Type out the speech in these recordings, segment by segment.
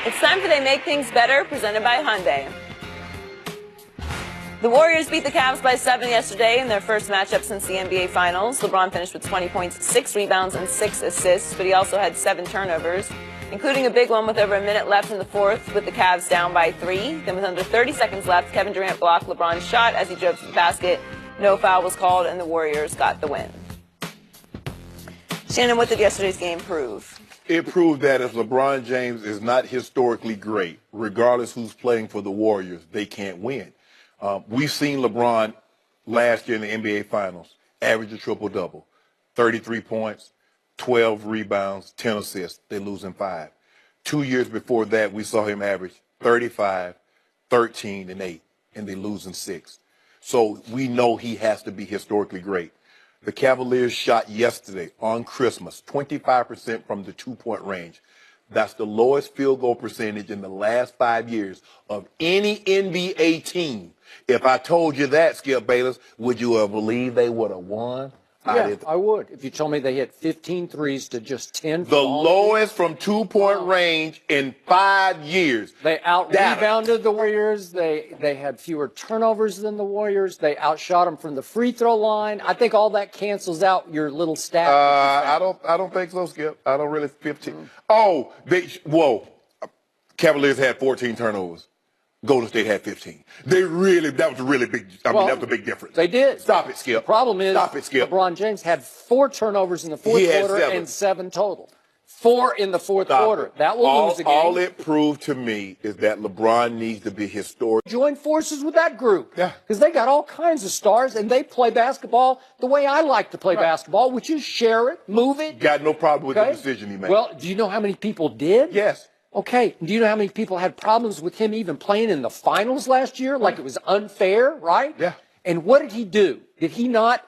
It's time for They Make Things Better, presented by Hyundai. The Warriors beat the Cavs by 7 yesterday in their first matchup since the NBA Finals. LeBron finished with 20 points, 6 rebounds, and 6 assists, but he also had 7 turnovers, including a big one with over a minute left in the fourth with the Cavs down by 3. Then with under 30 seconds left, Kevin Durant blocked LeBron's shot as he drove to the basket. No foul was called, and the Warriors got the win. Shannon, what did yesterday's game prove? It proved that if LeBron James is not historically great, regardless who's playing for the Warriors, they can't win. We've seen LeBron last year in the NBA Finals average a triple-double, 33 points, 12 rebounds, 10 assists. They lose in 5. 2 years before that, we saw him average 35, 13, and 8, and they lose in 6. So we know he has to be historically great. The Cavaliers shot yesterday on Christmas 25% from the 2-point range. That's the lowest field goal percentage in the last 5 years of any NBA team. If I told you that, Skip Bayless, would you have believed they would have won? Yeah, I would. If you told me they hit 15 threes to just 10. The lowest from 2-point range in 5 years. They out-rebounded the Warriors. They had fewer turnovers than the Warriors. They outshot them from the free throw line. I think all that cancels out your little stat. I don't think so, Skip. I don't really 15. Oh, Cavaliers had 14 turnovers. Golden State had 15. That was a really big, that was a big difference. They did. Stop it, Skip. The problem is, stop it, Skip. LeBron James had 4 turnovers in the fourth quarter and 7 total. 4 in the fourth quarter. That will lose a game. All it proved to me is that LeBron needs to be historic. Join forces with that group. Yeah. Because they got all kinds of stars, and they play basketball the way I like to play basketball, which is share it, move it. Got no problem with the decision he made. Well, do you know how many people did? Yes. Okay, do you know how many people had problems with him even playing in the finals last year? Like it was unfair, right? Yeah. And what did he do? Did he not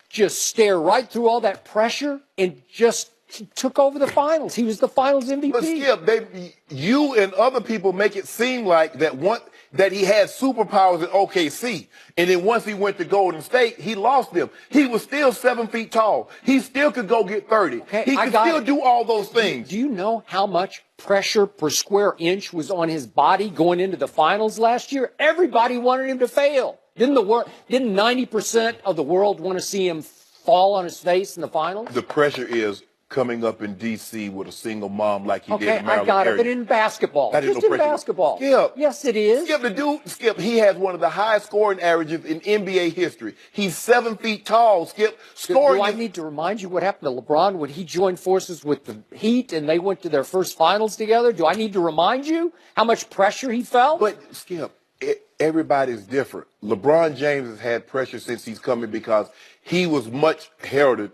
just stare right through all that pressure and just he took over the finals? He was the finals MVP. But Skip, you and other people make it seem like that he had superpowers at OKC, and then once he went to Golden State, he lost them. He was still 7 feet tall. He still could go get 30. Okay, he could still do all those things. Do you know how much pressure per square inch was on his body going into the finals last year? Everybody wanted him to fail. Didn't 90% of the world want to see him fall on his face in the finals? The pressure is coming up in D.C. with a single mom like he did in Maryland. I got it, but in basketball. That is just no in pressure. basketball. Skip. Yes, it is. Skip, he has one of the highest scoring averages in NBA history. He's 7 feet tall, Skip. Do I need to remind you what happened to LeBron when he joined forces with the Heat and they went to their first finals together? Do I need to remind you how much pressure he felt? But, Skip, everybody's different. LeBron James has had pressure since he's coming because he was much heralded.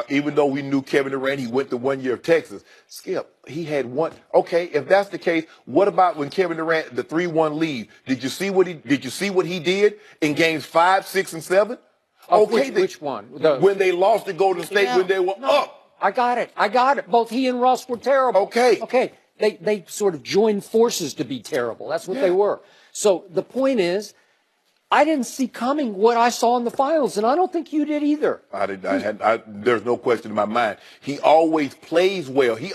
Even though we knew Kevin Durant, he went to 1 year of Texas. Skip, he had one. Okay, if that's the case, what about when Kevin Durant, the 3-1 lead? Did you see what he did in games 5, 6, and 7? Okay, which one? When they lost to Golden State, when they were up. I got it. Both he and Russ were terrible. Okay. They sort of joined forces to be terrible. That's what they were. So the point is, I didn't see coming what I saw in the finals, and I don't think you did either. There's no question in my mind. He always plays well. He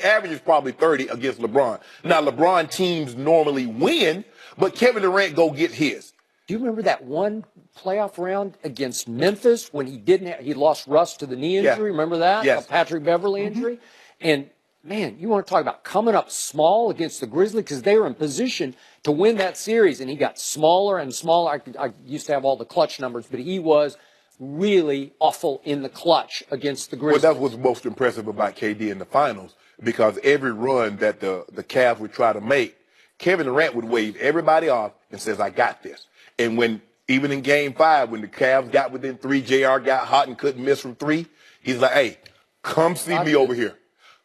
averages probably 30 against LeBron. Now, LeBron teams normally win, but Kevin Durant go get his. Do you remember that one playoff round against Memphis when he lost Russ to the knee injury? Yeah. Remember that? Yes. A Patrick Beverly injury? And man, you want to talk about coming up small against the Grizzlies because they were in position to win that series, and he got smaller and smaller. I used to have all the clutch numbers, but he was really awful in the clutch against the Grizzlies. Well, that was most impressive about KD in the finals because every run that the Cavs would try to make, Kevin Durant would wave everybody off and says, I got this. And even in Game 5, when the Cavs got within 3, JR got hot and couldn't miss from 3, he's like, hey, come see me over here.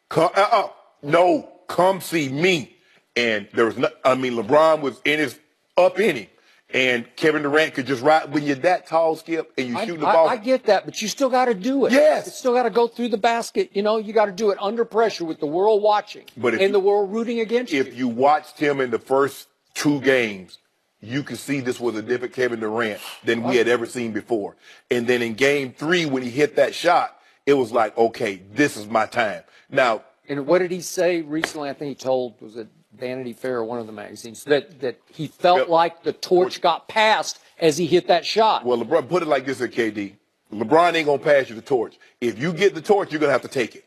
Come see me. And LeBron was in his up inning, and Kevin Durant could just ride. When you're that tall, Skip, and you shoot the ball. I get that, but you still got to do it. Yes. You still got to go through the basket. You got to do it under pressure with the world watching and the world rooting against you. If you watched him in the first 2 games, you could see this was a different Kevin Durant than we had ever seen before. And then in Game 3, when he hit that shot, it was like, okay, this is my time. Now, and what did he say recently? I think he told, was it Vanity Fair or one of the magazines, that he felt like the torch got passed as he hit that shot. Well, LeBron, put it like this at KD. LeBron ain't going to pass you the torch. If you get the torch, you're going to have to take it.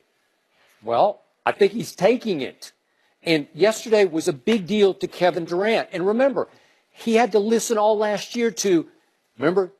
Well, I think he's taking it. And yesterday was a big deal to Kevin Durant. And remember, he had to listen all last year to, remember,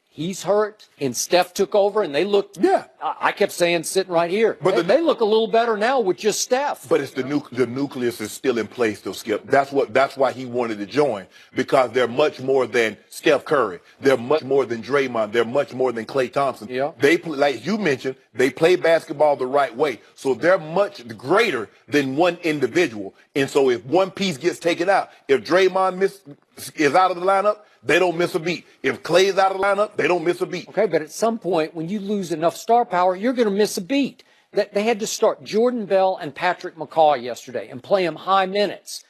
he's hurt, and Steph took over, and they looked. Yeah. I kept saying sitting right here. But they look a little better now with just Steph. But it's the nucleus is still in place, though, Skip. That's why he wanted to join, because they're much more than Steph Curry. They're much more than Draymond. They're much more than Klay Thompson. Yeah. They play, like you mentioned, they play basketball the right way. So they're much greater than one individual. And so if one piece gets taken out, if Draymond is out of the lineup, they don't miss a beat. If Klay's out of the lineup, they don't miss a beat. Okay, but at some point, when you lose enough star power, you're going to miss a beat. They had to start Jordan Bell and Patrick McCaw yesterday and play them high minutes.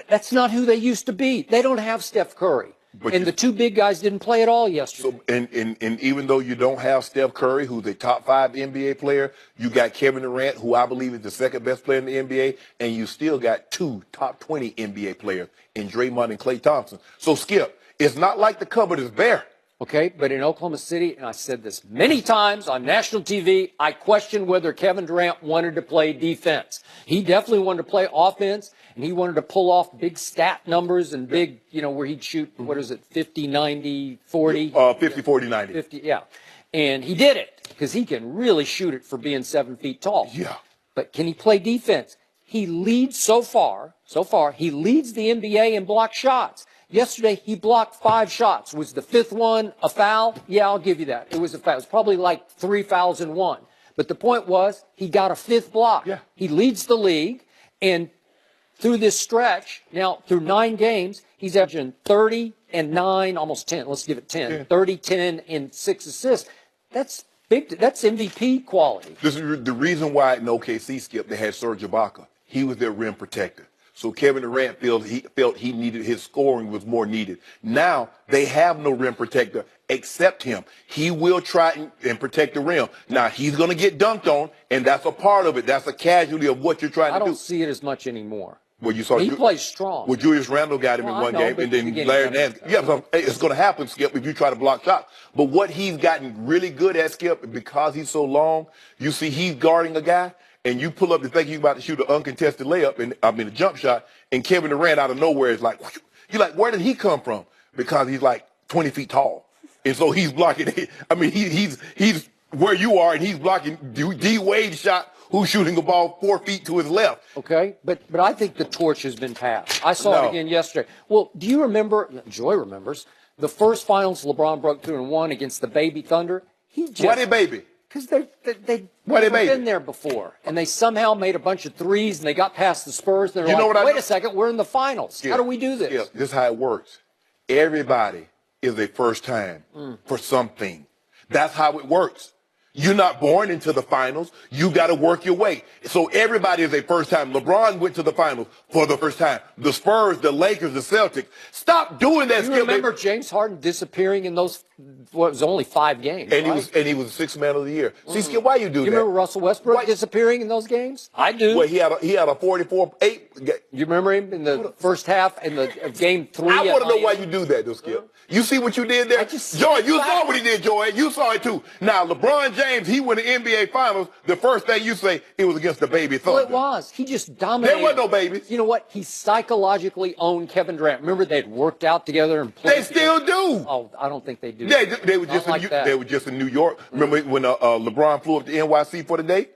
That's not who they used to be. They don't have Steph Curry. And the two big guys didn't play at all yesterday. So, and even though you don't have Steph Curry, who's a top 5 NBA player, you got Kevin Durant, who I believe is the second best player in the NBA, and you still got 2 top 20 NBA players in Draymond and Klay Thompson. So, Skip, it's not like the cupboard is bare. Okay, but in Oklahoma City, and I said this many times on national TV, I questioned whether Kevin Durant wanted to play defense. He definitely wanted to play offense, and he wanted to pull off big stat numbers and big, where he'd shoot, 50, 90, 40? 50, 40, 90. 50, yeah. And he did it, because he can really shoot it for being 7 feet tall. Yeah. But can he play defense? He leads so far, he leads the NBA in blocked shots. Yesterday, he blocked 5 shots. Was the 5th one a foul? Yeah, I'll give you that. It was a foul. It was probably like 3 fouls in one. But the point was, he got a 5th block. Yeah. He leads the league, and through this stretch, now through 9 games, he's averaging 30 and 9, almost 10. Let's give it 10. Yeah. 30, 10, and 6 assists. That's big. That's MVP quality. This is the reason why in OKC, Skip, they had Serge Ibaka. He was their rim protector. So Kevin Durant felt he needed, his scoring was more needed. Now they have no rim protector except him. He will try and protect the rim. Now he's going to get dunked on, and that's a part of it. That's a casualty of what you're trying to do. I don't see it as much anymore. Well, you saw he plays strong. Well, Julius Randle got him in one game, and then Larry Nance. Yeah, so it's going to happen, Skip, if you try to block shots. But what he's gotten really good at, Skip, because he's so long, you see he's guarding a guy, and you pull up to think he's about to shoot an uncontested layup, a jump shot, and Kevin Durant out of nowhere is like, you're like, where did he come from? Because he's like 20 feet tall. And so he's blocking. I mean, he's where you are, and he's blocking D Wade's shot, who's shooting the ball 4 feet to his left. Okay, but I think the torch has been passed. I saw it again yesterday. Well, do you remember, Joy remembers, the first finals LeBron broke through and won against the Baby Thunder? Why they baby? Because they've been there before. And they somehow made a bunch of threes, and they got past the Spurs. And they're like, wait a second, we're in the finals. How do we do this? Yeah, this is how it works. Everybody is a first time for something. That's how it works. You're not born into the finals. You got to work your way. So everybody is a first time. LeBron went to the finals for the first time. The Spurs, the Lakers, the Celtics. Stop doing that. You remember James Harden disappearing in those, it was only 5 games. And he was the 6th man of the year. See, Skip, why you do that? You remember Russell Westbrook disappearing in those games? I do. Well, he had a 44-8. You remember him in the first half in the game 3? I want to know why you do that, though, Skip. You see what you did there? Joy, you saw what he did, Joy. You saw it, too. Now, LeBron James, he won the NBA Finals. The first thing you say, it was against the Baby Thunder. Well, it was. He just dominated. There wasn't no babies. You know what? He psychologically owned Kevin Durant. Remember, they'd worked out together and played. They still do. Oh, I don't think they do. They were just in New York. Remember when LeBron flew up to NYC for the day?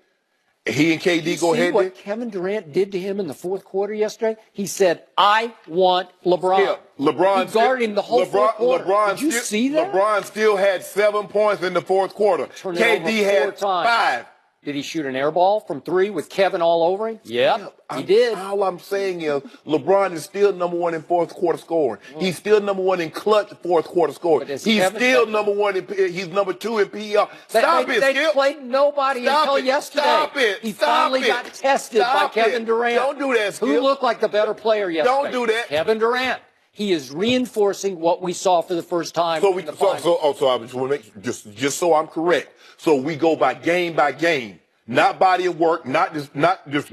He and KD go ahead. What Kevin Durant did to him in the 4th quarter yesterday? He said, "I want LeBron." Yeah, LeBron he guarded him the whole 4th quarter. Did you see that? LeBron still had 7 points in the 4th quarter. KD had 5. Did he shoot an air ball from 3 with Kevin all over him? Yep, he did. All I'm saying is LeBron is still number 1 in 4th quarter scoring. He's still number 1 in clutch 4th quarter scoring. He's still number 1 he's number 2 in PER. Stop it, Skip. They played nobody until yesterday. Stop it. He finally got tested by Kevin Durant. Don't do that, Skip. Who looked like the better player yesterday? Don't do that. Kevin Durant. He is reinforcing what we saw for the first time. So I just want to make just so I'm correct. So we go by game, not body of work, not just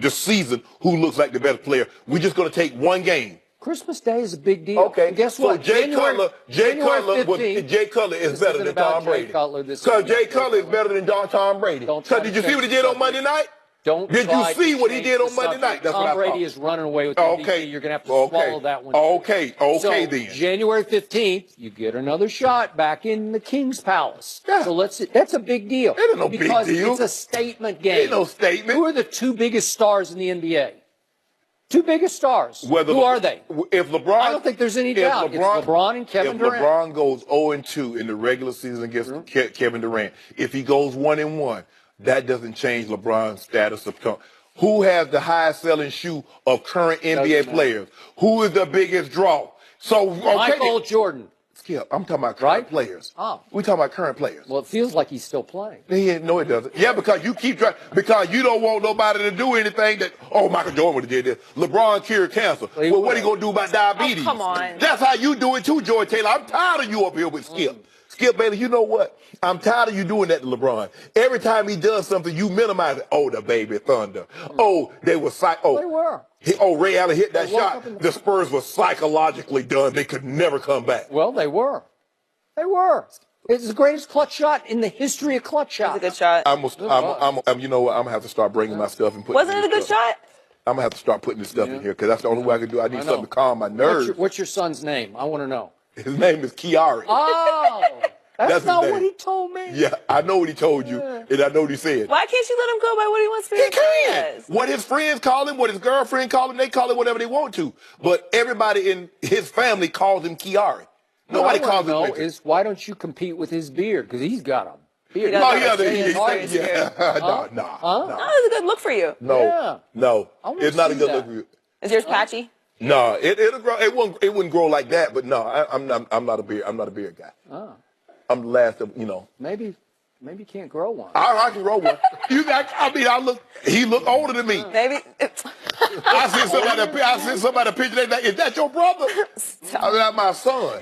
the season, who looks like the better player. We're just going to take one game. Christmas Day is a big deal. Okay. And guess so what? Jay Cutler is better than Tom Brady. Because Jay Cutler is better than Tom Brady. Because did you see what he did on Monday night? Did you see what he did on Monday night? That's what I thought. Tom Brady is running away with the MVP. You're going to have to swallow that one. Okay, so, then. January 15th, you get another shot back in the King's Palace. Yeah. So that's a big deal. It ain't no big deal. Because it's a statement game. Ain't no statement. Who are the two biggest stars in the NBA? Two biggest stars. Who are they? If LeBron, I don't think there's any doubt. It's LeBron and Kevin Durant. If LeBron goes 0-2 in the regular season against Kevin Durant, if he goes 1-1, that doesn't change LeBron's status of. Who has the highest selling shoe of current NBA players? Who is the biggest draw? So Michael Jordan. Skip, I'm talking about current players. Oh. We're talking about current players. Well, it feels like he's still playing. No, it doesn't. Yeah, because you keep trying, because you don't want nobody to do anything that, Michael Jordan would have did this. LeBron cured cancer. Well, what are you going to do about diabetes? Oh, come on. That's how you do it too, Joy Taylor. I'm tired of you up here with Skip. Skip Bailey, you know what? I'm tired of you doing that to LeBron. Every time he does something, you minimize it. Oh, the baby thunder. Oh, they were they were. Ray Allen hit that shot. The Spurs were psychologically done. They could never come back. Well, they were. They were. It's the greatest clutch shot in the history of clutch shots. It was a good shot. You know what? I'm going to have to start bringing my stuff and putting Wasn't it a good shot? I'm going to have to start putting this stuff in here because that's the only way I can do it. I need something to calm my nerves. What's your son's name? I want to know. His name is Kiari. Oh, that's not what he told me. Yeah, I know what he told you, and I know what he said. Why can't you let him go by what he wants to be? He can. What his friends call him, what his girlfriend call him, they call him whatever they want to. But everybody in his family calls him Kiari. Nobody calls him Richard. Is why don't you compete with his beard? Because he's got a beard. No, No, it's a good look for you. No, it's not a good look for you. Is yours patchy? No, it'll grow. It wouldn't grow like that. But no, I'm not a beard guy. Oh. I'm the last of Maybe you can't grow one. I can grow one. He look older than me. Maybe. I seen somebody a picture. They like, is that your brother? I mean, that's my son.